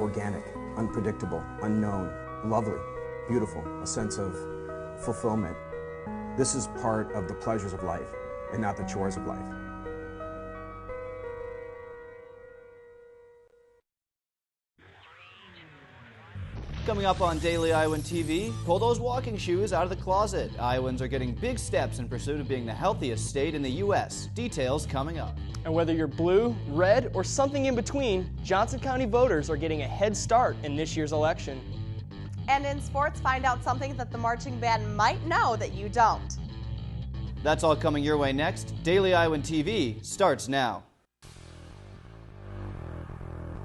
organic, unpredictable, unknown, lovely, beautiful, a sense of fulfillment. This is part of the pleasures of life and not the chores of life. Coming up on Daily Iowan TV, pull those walking shoes out of the closet. Iowans are getting big steps in pursuit of being the healthiest state in the U.S. Details coming up. And whether you're blue, red, or something in between, Johnson County voters are getting a head start in this year's election. And in sports, find out something that the marching band might know that you don't. That's all coming your way next. Daily Iowan TV starts now.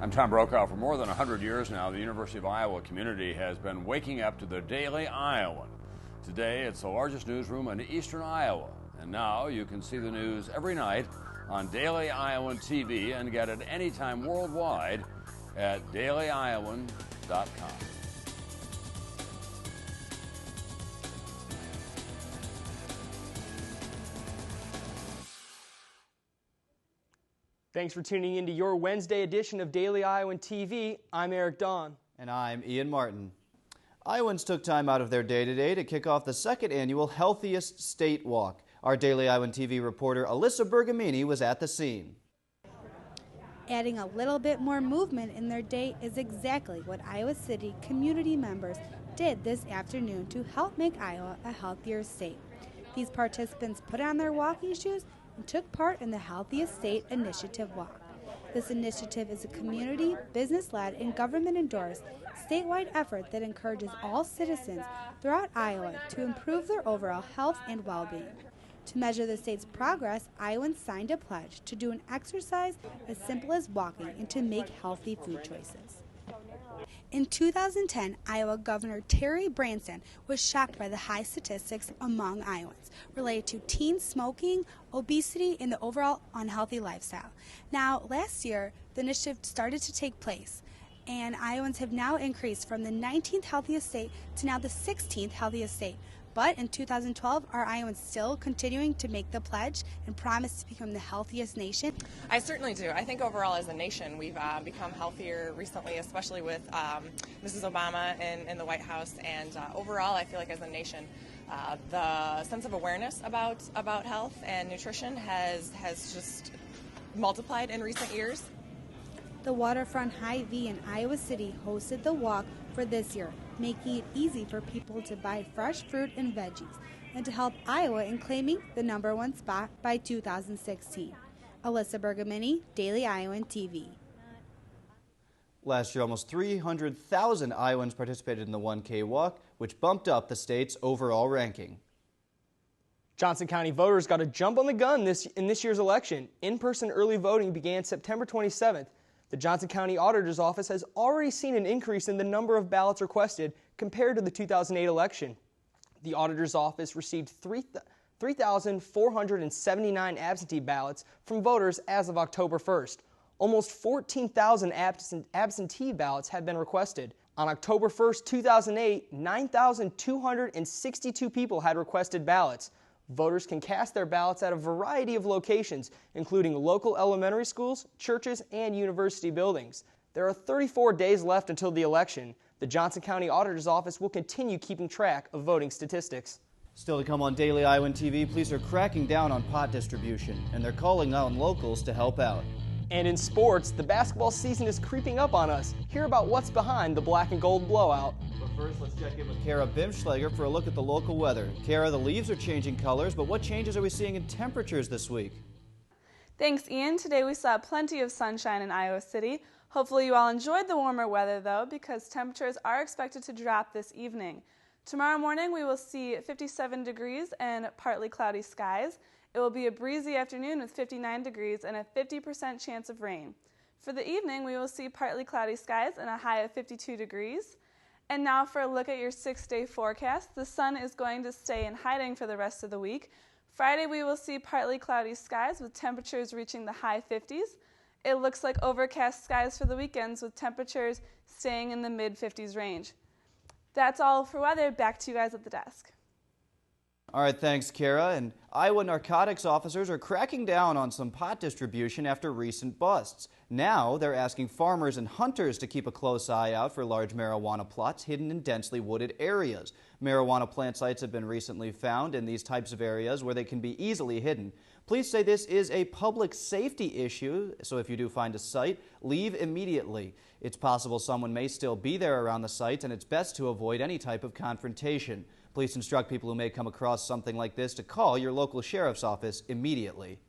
I'm Tom Brokaw. For more than 100 years now, the University of Iowa community has been waking up to the Daily Iowan. Today, it's the largest newsroom in eastern Iowa. And now you can see the news every night on Daily Iowan TV and get it anytime worldwide at dailyiowan.com. Thanks for tuning in to your Wednesday edition of Daily Iowan TV. I'm Eric Dawn. And I'm Ian Martin. Iowans took time out of their day today to kick off the second annual Healthiest State Walk. Our Daily Iowan TV reporter Alyssa Bergamini was at the scene. Adding a little bit more movement in their day is exactly what Iowa City community members did this afternoon to help make Iowa a healthier state. These participants put on their walking shoes and took part in the Healthiest State Initiative Walk. This initiative is a community, business-led, and government-endorsed statewide effort that encourages all citizens throughout Iowa to improve their overall health and well-being. To measure the state's progress, Iowans signed a pledge to do an exercise as simple as walking and to make healthy food choices. In 2010, Iowa Governor Terry Branstad was shocked by the high statistics among Iowans related to teen smoking, obesity, and the overall unhealthy lifestyle. Now, last year, the initiative started to take place, and Iowans have now increased from the 19th healthiest state to now the 16th healthiest state. But in 2012, are Iowans still continuing to make the pledge and promise to become the healthiest nation? I certainly do. I think overall as a nation, we've become healthier recently, especially with Mrs. Obama in the White House. And overall, I feel like as a nation, the sense of awareness about health and nutrition has just multiplied in recent years. The Waterfront Hy-Vee in Iowa City hosted the walk for this year, making it easy for people to buy fresh fruit and veggies and to help Iowa in claiming the #1 spot by 2016. Alyssa Bergamini, Daily Iowan TV. Last year, almost 300,000 Iowans participated in the 1K walk, which bumped up the state's overall ranking. Johnson County voters got a jump on the gun in this year's election. In-person early voting began September 27th. The Johnson County Auditor's Office has already seen an increase in the number of ballots requested compared to the 2008 election. The Auditor's Office received 3,479 absentee ballots from voters as of October 1st. Almost 14,000 absentee ballots have been requested. On October 1st, 2008, 9,262 people had requested ballots. Voters can cast their ballots at a variety of locations, including local elementary schools, churches, and university buildings. There are 34 days left until the election. The Johnson County Auditor's Office will continue keeping track of voting statistics. Still to come on Daily Iowan TV, police are cracking down on pot distribution, and they're calling on locals to help out. And in sports, the basketball season is creeping up on us. Hear about what's behind the black and gold blowout. But first, let's check in with Kara Bimschlager for a look at the local weather. Kara, the leaves are changing colors, but what changes are we seeing in temperatures this week? Thanks, Ian. Today we saw plenty of sunshine in Iowa City. Hopefully you all enjoyed the warmer weather, though, because temperatures are expected to drop this evening. Tomorrow morning we will see 57 degrees and partly cloudy skies. It will be a breezy afternoon with 59 degrees and a 50% chance of rain. For the evening, we will see partly cloudy skies and a high of 52 degrees. And now for a look at your 6-day forecast. The sun is going to stay in hiding for the rest of the week. Friday, we will see partly cloudy skies with temperatures reaching the high 50s. It looks like overcast skies for the weekends with temperatures staying in the mid-50s range. That's all for weather. Back to you guys at the desk. All right, thanks, Kara. And Iowa narcotics officers are cracking down on some pot distribution after recent busts. Now they're asking farmers and hunters to keep a close eye out for large marijuana plots hidden in densely wooded areas. Marijuana plant sites have been recently found in these types of areas where they can be easily hidden. Police say this is a public safety issue, so if you do find a site, leave immediately. It's possible someone may still be there around the site, and it's best to avoid any type of confrontation. Police instruct people who may come across something like this to call your local sheriff's office immediately.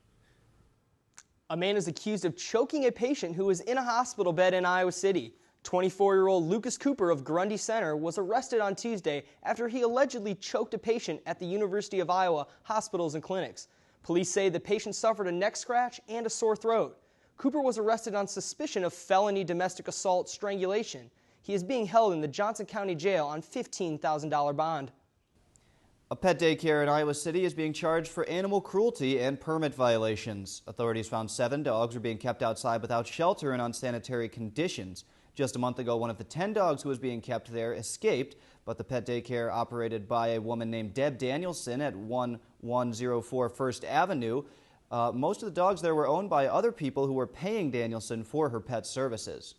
A man is accused of choking a patient who was in a hospital bed in Iowa City. 24-year-old Lucas Cooper of Grundy Center was arrested on Tuesday after he allegedly choked a patient at the University of Iowa hospitals and clinics. Police say the patient suffered a neck scratch and a sore throat. Cooper was arrested on suspicion of felony domestic assault strangulation. He is being held in the Johnson County Jail on $15,000 bond. A pet daycare in Iowa City is being charged for animal cruelty and permit violations. Authorities found 7 dogs were being kept outside without shelter in unsanitary conditions. Just a month ago, one of the 10 dogs who was being kept there escaped, but the pet daycare operated by a woman named Deb Danielson at 1104 First Avenue. Most of the dogs there were owned by other people who were paying Danielson for her pet services.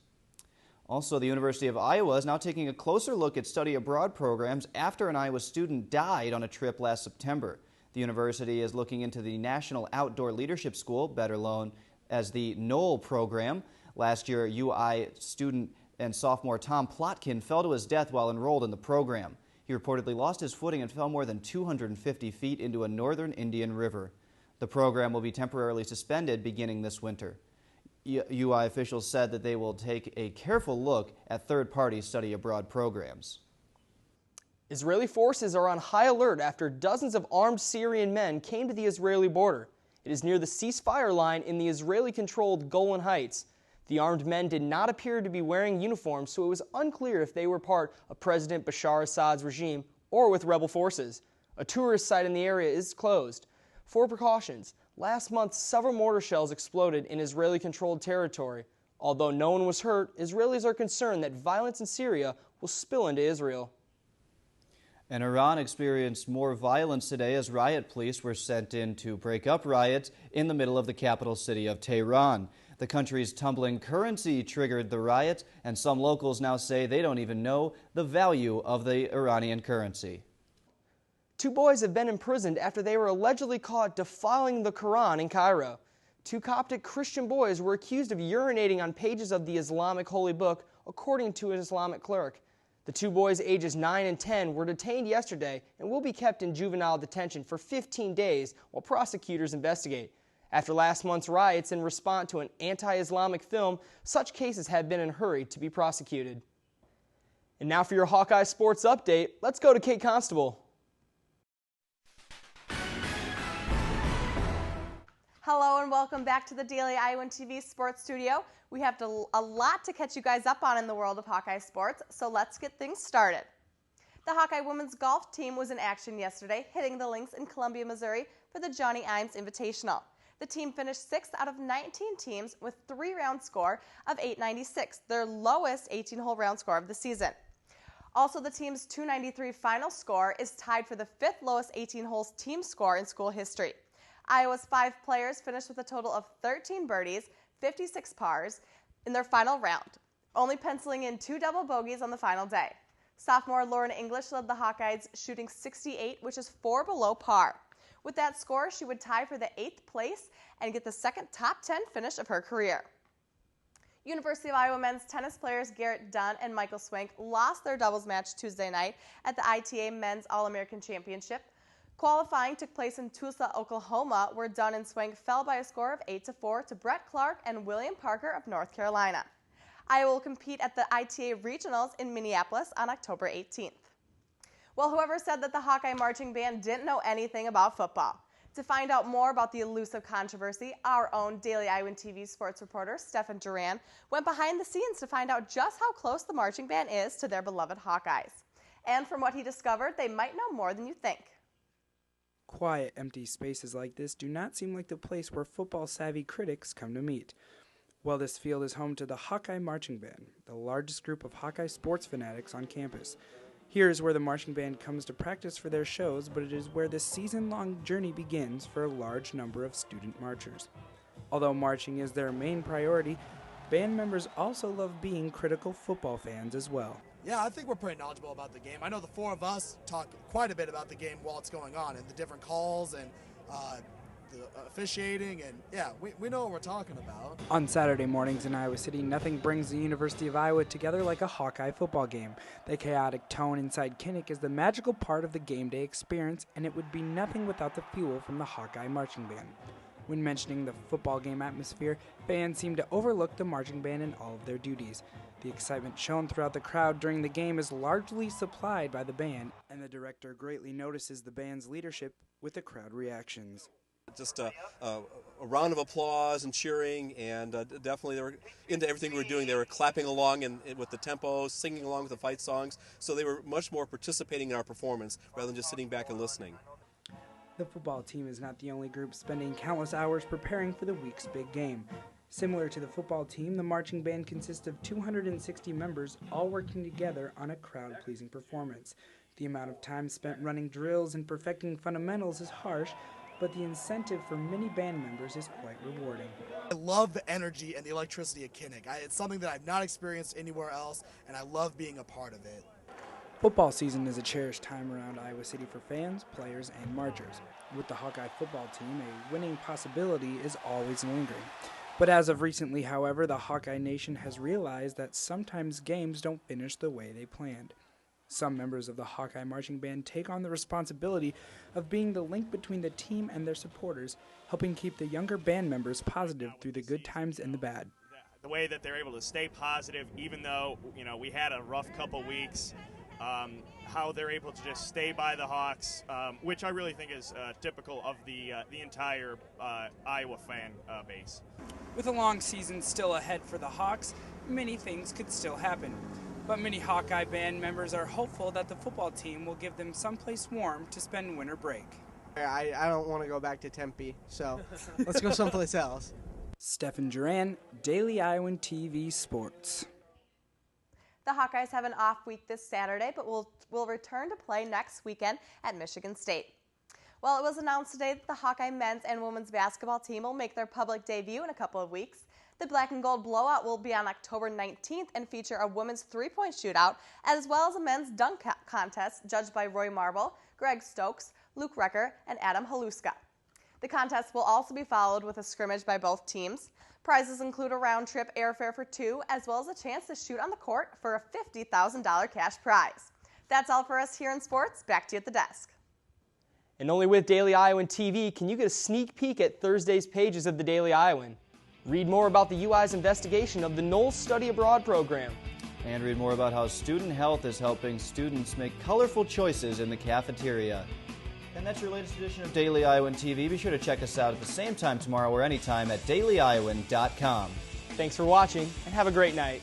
Also, the University of Iowa is now taking a closer look at study abroad programs after an Iowa student died on a trip last September. The university is looking into the National Outdoor Leadership School, better known as the NOL program. Last year, UI student and sophomore Tom Plotkin fell to his death while enrolled in the program. He reportedly lost his footing and fell more than 250 feet into a northern Indian river. The program will be temporarily suspended beginning this winter. UI officials said that they will take a careful look at third-party study abroad programs. Israeli forces are on high alert after dozens of armed Syrian men came to the Israeli border. It is near the ceasefire line in the Israeli-controlled Golan Heights. The armed men did not appear to be wearing uniforms, so it was unclear if they were part of President Bashar Assad's regime or with rebel forces. A tourist site in the area is closed. For precautions, last month several mortar shells exploded in Israeli-controlled territory. Although no one was hurt, Israelis are concerned that violence in Syria will spill into Israel. And Iran experienced more violence today as riot police were sent in to break up riots in the middle of the capital city of Tehran. The country's tumbling currency triggered the riots, and some locals now say they don't even know the value of the Iranian currency. 2 boys have been imprisoned after they were allegedly caught defiling the Quran in Cairo. 2 Coptic Christian boys were accused of urinating on pages of the Islamic holy book, according to an Islamic cleric. The 2 boys, ages 9 and 10, were detained yesterday and will be kept in juvenile detention for 15 days while prosecutors investigate. After last month's riots in response to an anti-Islamic film, such cases have been in a hurry to be prosecuted. And now for your Hawkeye Sports Update, let's go to Kate Constable. Hello and welcome back to the Daily Iowan TV Sports Studio. We have a lot to catch you guys up on in the world of Hawkeye sports, so let's get things started. The Hawkeye women's golf team was in action yesterday, hitting the links in Columbia, Missouri for the Johnny Imes Invitational. The team finished 6th out of 19 teams with 3-round score of 896, their lowest 18-hole round score of the season. Also, the team's 293 final score is tied for the 5th lowest 18-hole team score in school history. Iowa's 5 players finished with a total of 13 birdies, 56 pars in their final round, only penciling in 2 double bogeys on the final day. Sophomore Lauren English led the Hawkeyes, shooting 68, which is 4 below par. With that score, she would tie for the 8th place and get the second top 10 finish of her career. University of Iowa men's tennis players Garrett Dunn and Michael Swank lost their doubles match Tuesday night at the ITA Men's All-American Championship. Qualifying took place in Tulsa, Oklahoma, where Dunn and Swank fell by a score of 8-4 to Brett Clark and William Parker of North Carolina. Iowa will compete at the ITA Regionals in Minneapolis on October 18th. Well, whoever said that the Hawkeye Marching Band didn't know anything about football? To find out more about the elusive controversy, our own Daily Iowan TV sports reporter, Stefan Duran, went behind the scenes to find out just how close the marching band is to their beloved Hawkeyes. And from what he discovered, they might know more than you think. Quiet, empty spaces like this do not seem like the place where football-savvy critics come to meet. Well, this field is home to the Hawkeye Marching Band, the largest group of Hawkeye sports fanatics on campus. Here's where the marching band comes to practice for their shows, but it is where the season-long journey begins for a large number of student marchers. Although marching is their main priority, band members also love being critical football fans as well. Yeah, I think we're pretty knowledgeable about the game. I know the four of us talk quite a bit about the game while it's going on and the different calls and the officiating, and yeah, we know what we're talking about. On Saturday mornings in Iowa City, nothing brings the University of Iowa together like a Hawkeye football game. The chaotic tone inside Kinnick is the magical part of the game day experience, and it would be nothing without the fuel from the Hawkeye marching band. When mentioning the football game atmosphere, fans seem to overlook the marching band in all of their duties. The excitement shown throughout the crowd during the game is largely supplied by the band, and the director greatly notices the band's leadership with the crowd reactions. Just a round of applause and cheering, and definitely they were into everything we were doing. They were clapping along with the tempo, singing along with the fight songs, so they were much more participating in our performance rather than just sitting back and listening. The football team is not the only group spending countless hours preparing for the week's big game. Similar to the football team, the marching band consists of 260 members all working together on a crowd-pleasing performance. The amount of time spent running drills and perfecting fundamentals is harsh, but the incentive for many band members is quite rewarding. I love the energy and the electricity of Kinnick. It's something that I've not experienced anywhere else, and I love being a part of it. Football season is a cherished time around Iowa City for fans, players, and marchers. With the Hawkeye football team, a winning possibility is always lingering. But as of recently, however, the Hawkeye Nation has realized that sometimes games don't finish the way they planned. Some members of the Hawkeye marching band take on the responsibility of being the link between the team and their supporters, helping keep the younger band members positive through the good times and the bad. The way that they're able to stay positive, even though we had a rough couple weeks, how they're able to just stay by the Hawks, which I really think is typical of the entire Iowa fan base. With a long season still ahead for the Hawks, many things could still happen. But many Hawkeye band members are hopeful that the football team will give them someplace warm to spend winter break. I don't want to go back to Tempe, so let's go someplace else. Stephen Duran, Daily Iowan TV Sports. The Hawkeyes have an off week this Saturday, but will return to play next weekend at Michigan State. Well, it was announced today that the Hawkeye men's and women's basketball team will make their public debut in a couple of weeks. The Black and Gold Blowout will be on October 19th and feature a women's three-point shootout, as well as a men's dunk contest judged by Roy Marble, Greg Stokes, Luke Recker, and Adam Haluska. The contest will also be followed with a scrimmage by both teams. Prizes include a round-trip airfare for two, as well as a chance to shoot on the court for a $50,000 cash prize. That's all for us here in sports. Back to you at the desk. And only with Daily Iowan TV can you get a sneak peek at Thursday's pages of the Daily Iowan. Read more about the UI's investigation of the Knowles Study Abroad program. And read more about how student health is helping students make colorful choices in the cafeteria. And that's your latest edition of Daily Iowan TV. Be sure to check us out at the same time tomorrow or anytime at dailyiowan.com. Thanks for watching, and have a great night.